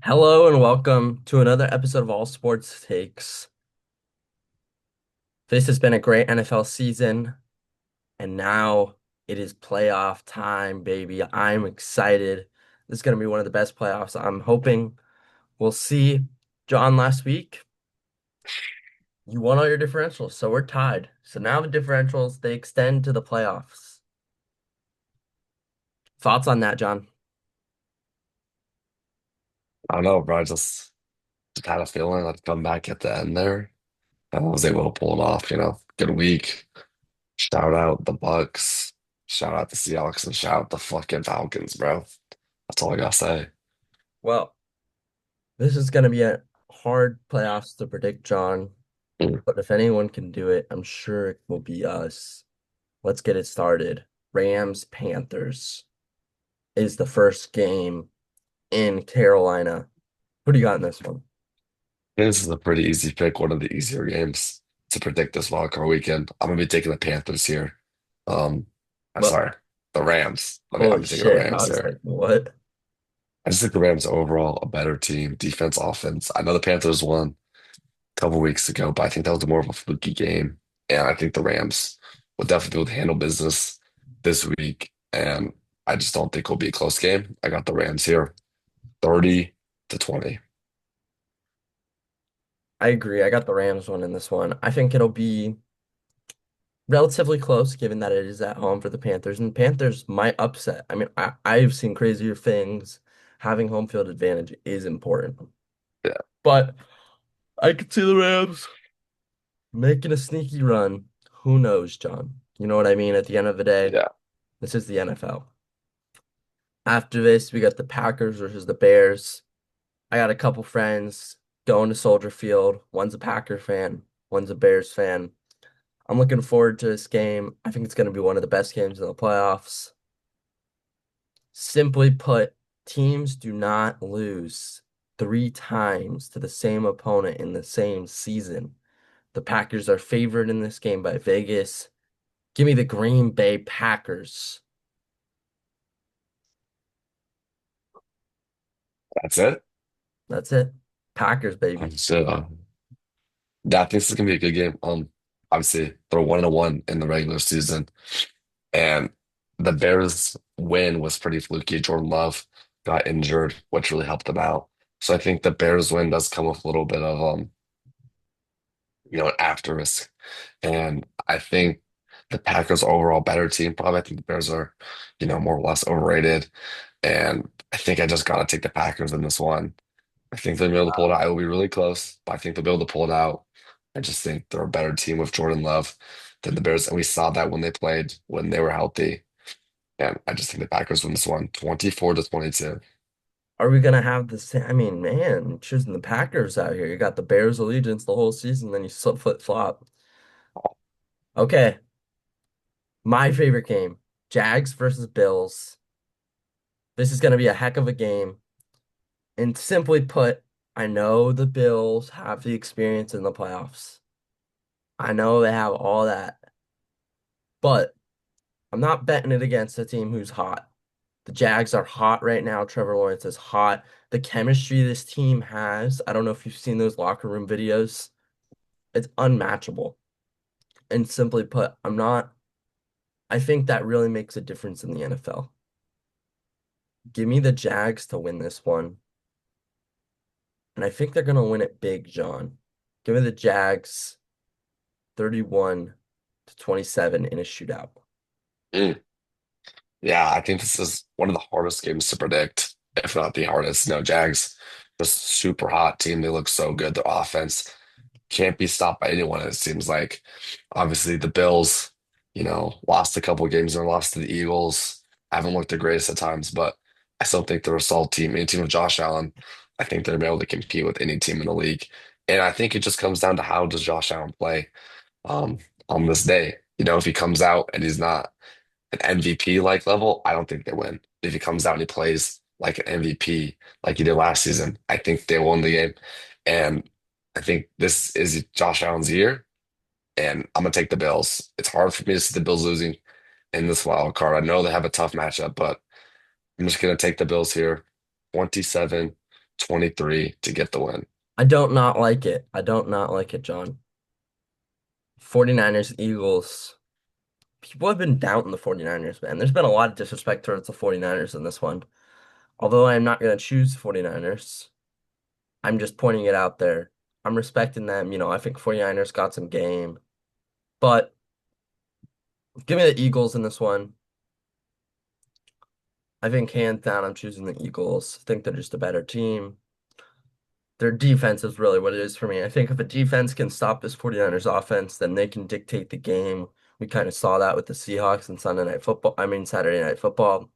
Hello and welcome to another episode of All Sports Takes. This has been a great NFL season, and now it is playoff time, baby. I'm excited. This is going to be one of the best playoffs I'm hoping we'll see. John, last week, you won all your differentials, so we're tied. So now the differentials, they extend to the playoffs. Thoughts on that, John? I don't know, bro. I just had a feeling I'd come back at the end there. And I was able to pull it off. Good week. Shout out the Bucks. Shout out the Seahawks and shout out the fucking Falcons, bro. That's all I gotta say. Well, this is going to be a hard playoffs to predict, John. Mm. But if anyone can do it, I'm sure it will be us. Let's get it started. Rams Panthers is the first game in Carolina. Who do you got in this one? This is a pretty easy pick, one of the easier games to predict this wildcard weekend. I'm gonna be taking the Panthers here. Um, I'm Well, sorry, the Rams. I'm holy taking the shit. I Rams was here. like, what? I just think the Rams are overall a better team, defense, offense. I know the Panthers won couple weeks ago, but I think that was more of a fluky game. And I think the Rams will definitely be able to handle business this week. And I just don't think it'll be a close game. I got the Rams here 30-20. I agree. I got the Rams one in this one. I think it'll be relatively close given that it is at home for the Panthers, and Panthers might upset. I mean, I've seen crazier things. Having home field advantage is important. Yeah. But I could see the Rams making a sneaky run. Who knows, John? You know what I mean? At the end of the day, Yeah. this is the NFL. After this, we got the Packers versus the Bears. I got a couple friends going to Soldier Field. One's a Packer fan, one's a Bears fan. I'm looking forward to this game. I think it's going to be one of the best games in the playoffs. Simply put, teams do not lose three times to the same opponent in the same season. The Packers are favored in this game by Vegas. Give me the Green Bay Packers. That's it. That's it. Packers, baby. So yeah, I think this is gonna be a good game. Obviously they're 1-1 in the regular season. And the Bears win was pretty fluky. Jordan Love got injured, which really helped them out. So I think the Bears win does come with a little bit of an after risk. And I think the Packers are overall better team. Probably I think the Bears are, more or less overrated. And I think I just gotta take the Packers in this one. I think they'll be able to pull it out. It will be really close, but I think they'll be able to pull it out. I just think they're a better team with Jordan Love than the Bears. And we saw that when they played, when they were healthy. And I just think the Packers win this one, 24-22. Are we gonna have the same? I mean, man, choosing the Packers out here. You got the Bears allegiance the whole season, then you flip flop. Okay, my favorite game, Jags versus Bills. This is gonna be a heck of a game. And simply put, I know the Bills have the experience in the playoffs. I know they have all that, but I'm not betting it against a team who's hot. The Jags are hot right now. Trevor Lawrence is hot. The chemistry this team has, I don't know if you've seen those locker room videos. It's unmatchable. And simply put, I think that really makes a difference in the NFL. Give me the Jags to win this one. And I think they're going to win it big, John. Give me the Jags 31-27 in a shootout. Mm. Yeah, I think this is one of the hardest games to predict, if not the hardest. No, Jags, just super hot team. They look so good. Their offense can't be stopped by anyone, it seems like. Obviously, the Bills, lost a couple games and lost to the Eagles. Haven't looked the greatest at times, but I still think they're a solid team. Any team with Josh Allen, I think they're able to compete with any team in the league. And I think it just comes down to how does Josh Allen play um, on this day. If he comes out and he's not an MVP like level, I don't think they win. If he comes out and he plays like an MVP like he did last season, I think they won the game. And I think this is Josh Allen's year, and I'm gonna take the Bills. It's hard for me to see the Bills losing in this wild card. I know they have a tough matchup, but I'm just gonna take the Bills here, 27-20. 23 to get the win. I don't not like it. I don't not like it, John. 49ers, Eagles. People have been doubting the 49ers, man. There's been a lot of disrespect towards the 49ers in this one. Although I'm not going to choose the 49ers, I'm just pointing it out there. I'm respecting them. I think 49ers got some game. But give me the Eagles in this one. I think hands down, I'm choosing the Eagles. I think they're just a better team. Their defense is really what it is for me. I think if a defense can stop this 49ers offense, then they can dictate the game. We kind of saw that with the Seahawks and Sunday Night Football. I mean, Saturday Night Football.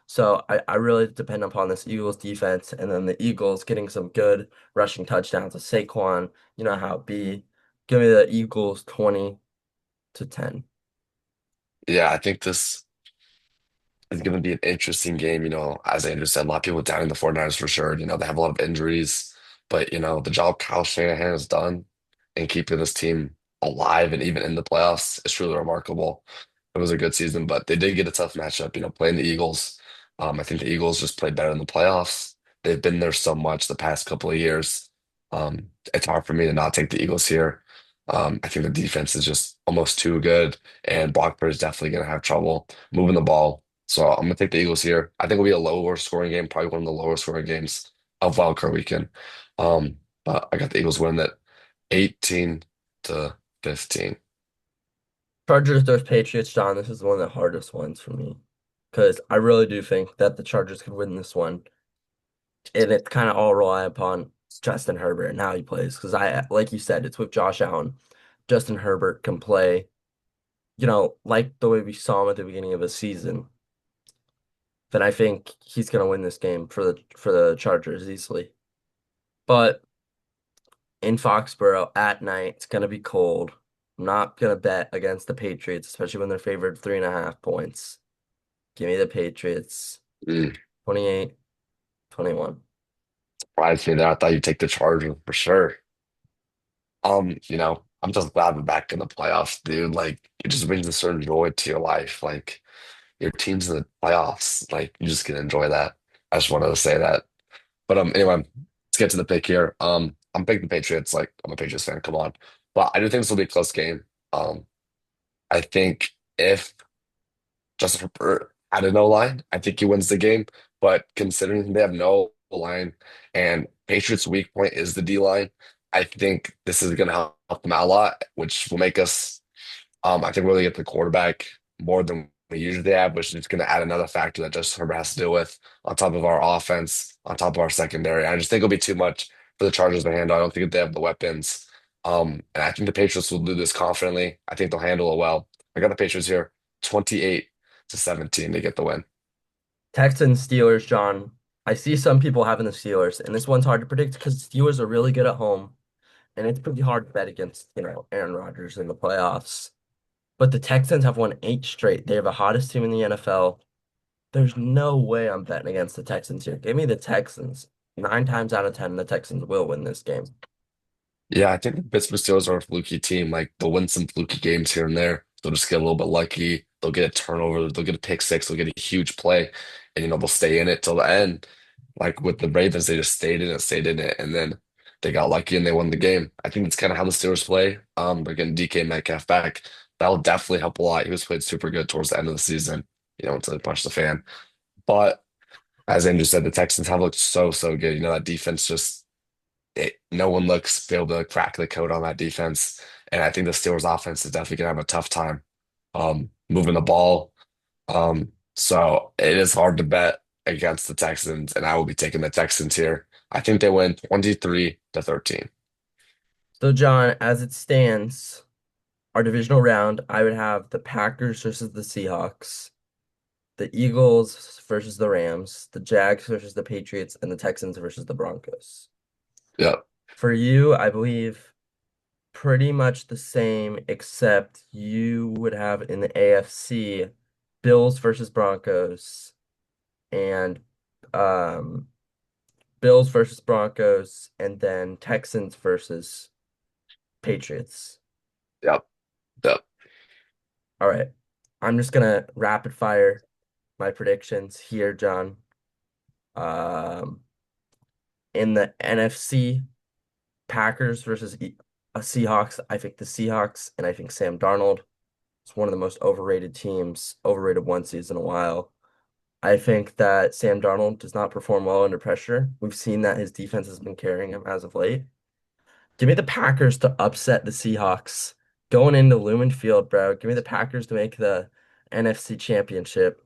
So I really depend upon this Eagles defense and then the Eagles getting some good rushing touchdowns with Saquon. You know how it be. Give me the Eagles 20-10. Yeah, I think this is going to be an interesting game. As Andrew said, a lot of people doubting the 49ers for sure. They have a lot of injuries, but the job Kyle Shanahan has done in keeping this team alive and even in the playoffs is truly remarkable. It was a good season, but they did get a tough matchup, playing the Eagles. I think the Eagles just played better in the playoffs. They've been there so much the past couple of years. It's hard for me to not take the Eagles here. I think the defense is just almost too good, and Brock Purdy is definitely going to have trouble moving the ball. So I'm gonna take the Eagles here. I think it'll be a lower scoring game, probably one of the lower scoring games of Wild Card Weekend. But I got the Eagles winning that 18-15. Chargers versus Patriots, John. This is one of the hardest ones for me because I really do think that the Chargers could win this one. And it kind of all rely upon Justin Herbert and how he plays. Because like you said, it's with Josh Allen. Justin Herbert can play, like the way we saw him at the beginning of the season. Then I think he's gonna win this game for the Chargers easily. But in Foxborough at night, it's gonna be cold. I'm not gonna bet against the Patriots, especially when they're favored 3.5 points. Give me the Patriots, Mm, 28-21. surprised me there. I thought you'd take the Chargers for sure. I'm just glad we're back in the playoffs, dude. Like, it just brings a certain joy to your life. Like, your team's in the playoffs. Like, you just can enjoy that. I just wanted to say that. But anyway, let's get to the pick here. I'm picking the Patriots. Like, I'm a Patriots fan. Come on, but I do think this will be a close game. I think if Justin Herbert had a no line, I think he wins the game. But considering they have no line and Patriots' weak point is the D line, I think this is going to help them out a lot, which will make us, I think, really get the quarterback more than we usually have, which is going to add another factor that Justin Herbert has to deal with on top of our offense, on top of our secondary. I just think it'll be too much for the Chargers to handle. I don't think they have the weapons. And I think the Patriots will do this confidently. I think they'll handle it well. I got the Patriots here, 28-17 to get the win. Texans, Steelers, John. I see some people having the Steelers, and this one's hard to predict because the Steelers are really good at home, and it's pretty hard to bet against, Aaron Rodgers in the playoffs. But the Texans have won 8 straight. They're the hottest team in the NFL. There's no way I'm betting against the Texans here. Give me the Texans. 9 times out of 10, the Texans will win this game. Yeah, I think the Pittsburgh Steelers are a fluky team. Like they'll win some fluky games here and there. They'll just get a little bit lucky. They'll get a turnover. They'll get a pick six. They'll get a huge play, and they'll stay in it till the end. Like with the Ravens, they just stayed in it, and then they got lucky and they won the game. I think that's kind of how the Steelers play. They're getting DK Metcalf back. That'll definitely help a lot. He was played super good towards the end of the season, until they punched the fan. But as Andrew said, the Texans have looked so good. That defense just no one looks be able to crack the code on that defense. And I think the Steelers offense is definitely gonna have a tough time moving the ball. So it is hard to bet against the Texans, and I will be taking the Texans here. I think they win 23-13. So, John, as it stands, our divisional round, I would have the Packers versus the Seahawks, the Eagles versus the Rams, the Jags versus the Patriots, and the Texans versus the Broncos. Yep, For you, I believe pretty much the same, except you would have in the AFC Bills versus Broncos and um Bills versus Broncos and then Texans versus Patriots. yep, yep. All right. I'm just gonna rapid fire my predictions here, John. Um In the NFC, Packers versus Seahawks, I think the Seahawks and I think Sam Darnold is one of the most overrated teams, overrated one season in a while. I think that Sam Darnold does not perform well under pressure. We've seen that his defense has been carrying him as of late. Give me the Packers to upset the Seahawks going into Lumen Field, bro. Give me the Packers to make the NFC Championship.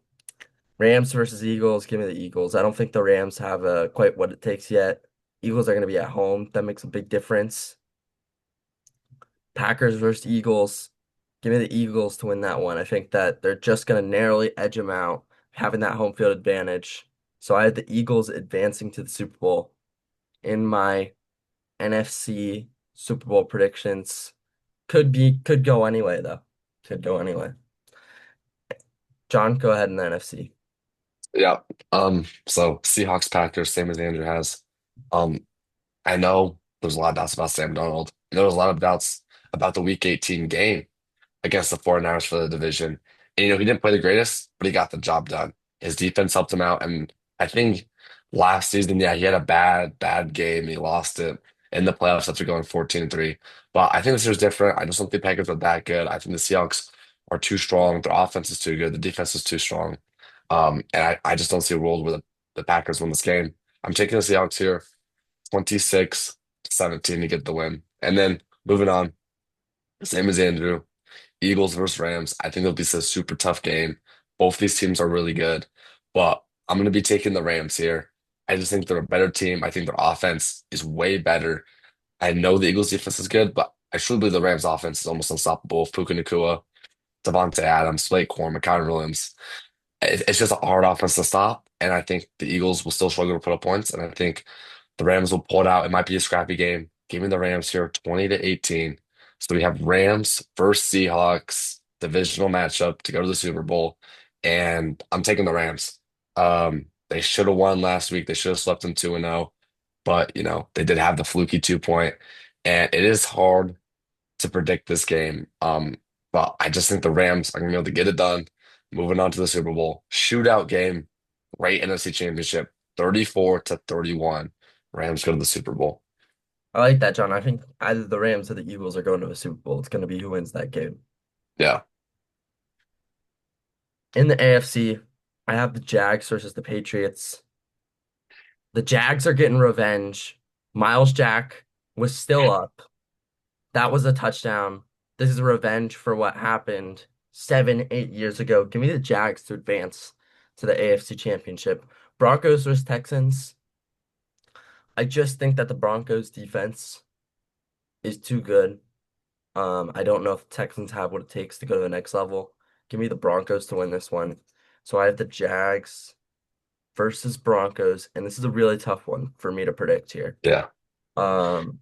Rams versus Eagles. Give me the Eagles. I don't think the Rams have quite what it takes yet. Eagles are going to be at home. That makes a big difference. Packers versus Eagles. Give me the Eagles to win that one. I think that they're just going to narrowly edge them out, having that home field advantage. So I have the Eagles advancing to the Super Bowl in my NFC Super Bowl predictions. Could go anyway though. Could go anyway. John, go ahead in the NFC. Yeah. So Seahawks Packers, same as Andrew has. Um, I know there's a lot of doubts about Sam Donald. There was a lot of doubts about the Week 18 game against the 49ers for the division. And, he didn't play the greatest, but he got the job done. His defense helped him out. And I think last season, yeah, he had a bad game. He lost it in the playoffs after going 14-3. But I think this year's different. I just don't think the Packers are that good. I think the Seahawks are too strong. Their offense is too good. The defense is too strong. And I just don't see a world where the Packers win this game. I'm taking the Seahawks here, 26-17 to get the win. And then moving on, same as Andrew. Eagles versus Rams. I think it'll be a super tough game. Both these teams are really good, but I'm going to be taking the Rams here. I just think they're a better team. I think their offense is way better. I know the Eagles defense is good, but I truly believe the Rams offense is almost unstoppable. With Puka Nacua, Devontae Adams, Blake Corum, Kyren Williams. It's just a hard offense to stop, and I think the Eagles will still struggle to put up points, and I think the Rams will pull it out. It might be a scrappy game. Give me the Rams here, 20-18. So we have Rams versus Seahawks divisional matchup to go to the Super Bowl, and I'm taking the Rams. They should have won last week. They should have swept them 2-0, but they did have the fluky 2 point, and it is hard to predict this game. But I just think the Rams are gonna be able to get it done. Moving on to the Super Bowl shootout game, great NFC Championship, 34-31. Rams go to the Super Bowl. I like that, John. I think either the Rams or the Eagles are going to the Super Bowl. It's going to be who wins that game. Yeah, In the AFC, I have the Jags versus the Patriots. The Jags are getting revenge. Miles Jack was still up. That was a touchdown. This is revenge for what happened 7, 8 years ago. Give me the Jags to advance to the AFC Championship. Broncos versus Texans. I just think that the Broncos defense is too good. I don't know if the Texans have what it takes to go to the next level. Give me the Broncos to win this one. So I have the Jags versus Broncos, and this is a really tough one for me to predict here. yeah. Um,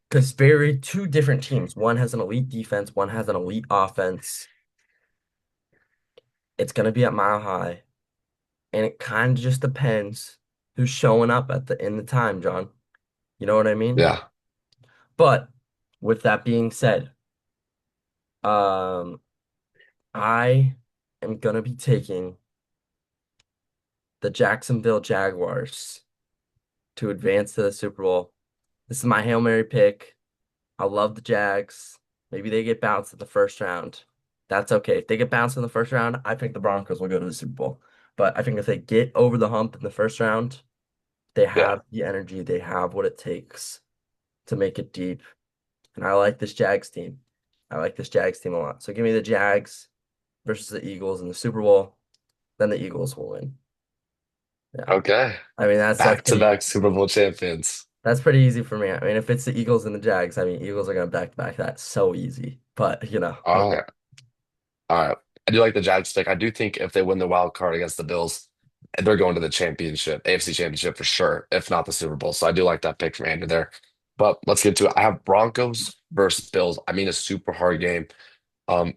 because very two different teams. One has an elite defense, one has an elite offense. It's gonna be at Mile High, and it kind of just depends who's showing up at the in the time, John. You know what I mean? Yeah. But with that being said, um, I am gonna be taking the Jacksonville Jaguars to advance to the Super Bowl. This is my Hail Mary pick. I love the Jags. Maybe they get bounced in the first round. That's okay. If they get bounced in the first round, I think the Broncos will go to the Super Bowl. But I think if they get over the hump in the first round, they Yeah. have the energy, they have what it takes to make it deep. And I like this Jags team. I like this Jags team a lot. So give me the Jags versus the Eagles in the Super Bowl. Then the Eagles will win. Yeah. Okay. I mean Back to back Super Bowl champions. that's pretty easy for me. I mean if it's the Eagles and the Jags, I mean Eagles are gonna back to back that so easy. But All whatever. right. All right. I do like the Jags pick. I do think if they win the wild card against the Bills, they're going to the championship, AFC championship for sure, if not the Super Bowl. So I do like that pick from Andrew there. But let's get to it. I have Broncos versus Bills. I mean, a super hard game.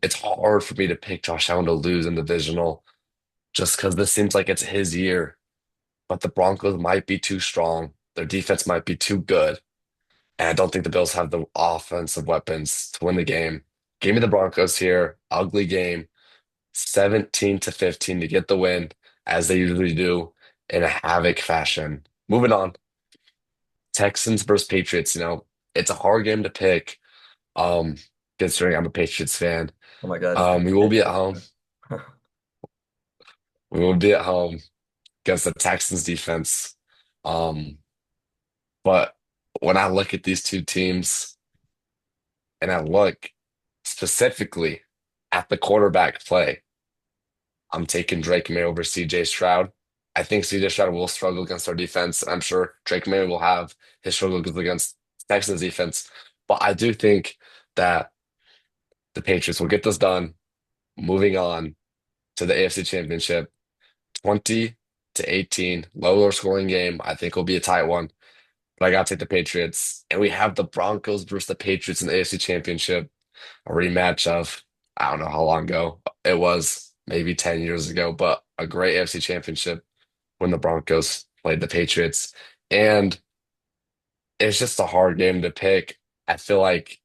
It's hard for me to pick Josh Allen to lose in the divisional just because this seems like it's his year. But the Broncos might be too strong. Their defense might be too good. And I don't think the Bills have the offensive weapons to win the game. Give me the Broncos here. Ugly game. 17-15 to get the win, as they usually do in a havoc fashion. Moving on. Texans versus Patriots, it's a hard game to pick, um, considering I'm a Patriots fan. Oh my God, you're We a will be at Patriots home. fan. We will be at home against the Texans defense. Um, but when I look at these two teams and I look specifically at the quarterback play, I'm taking Drake May over CJ Stroud. I think CJ Stroud will struggle against our defense. I'm sure Drake May will have his struggles against Texans defense. But I do think that the Patriots will get this done, moving on to the AFC Championship. 20-18, lower scoring game. I think will be a tight one, but I gotta take the Patriots. And we have the Broncos versus the Patriots in the AFC Championship, a rematch of I don't know how long ago it was, maybe 10 years ago, but a great AFC Championship when the Broncos played the Patriots. And it's just a hard game to pick. I feel like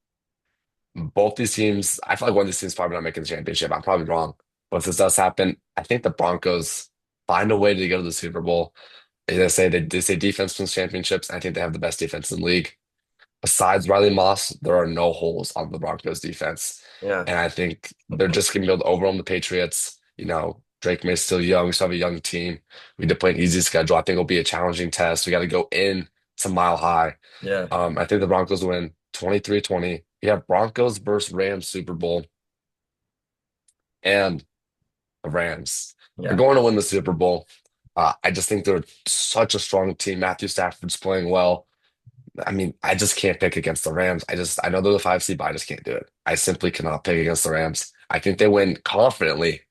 both these teams, I feel like one of these teams probably not making the championship. I'm probably wrong. But if this does happen, I think the Broncos find a way to go to the Super Bowl. They say defense wins championships. I think they have the best defense in the league. Besides Riley Moss, there are no holes on the Broncos defense. Yeah, And I think they're just going to be able to overwhelm the Patriots. Drake May's still young. We still have a young team. We need to play an easy schedule. I think it'll be a challenging test. We got to go in to Mile High. yeah, I think the Broncos win 23-20. You have Broncos versus Rams Super Bowl, and the Rams are yeah. going to win the Super Bowl. I just think they're such a strong team. Matthew Stafford's playing well. I mean, I just can't pick against the Rams. I know they're the 5 seed, but I just can't do it. I simply cannot pick against the Rams. I think they win confidently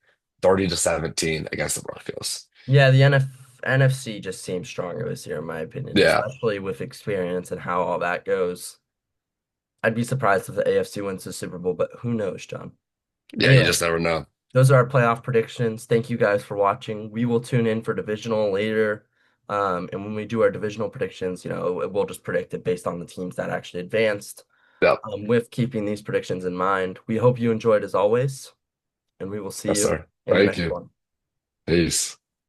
30-17 against the Broncos. Yeah, the NFC just seems stronger this year, in my opinion, Yeah. especially with experience and how all that goes. I'd be surprised if the AFC wins the Super Bowl, but who knows, John? Yeah, you Anyway, just never know. those are our playoff predictions. Thank you guys for watching. We will tune in for divisional later. And when we do our divisional predictions, we'll just predict it based on the teams that actually advanced. Yep. With keeping these predictions in mind, we hope you enjoyed as always, and we will see Yes, you sir. in the Thank next you. one. Peace.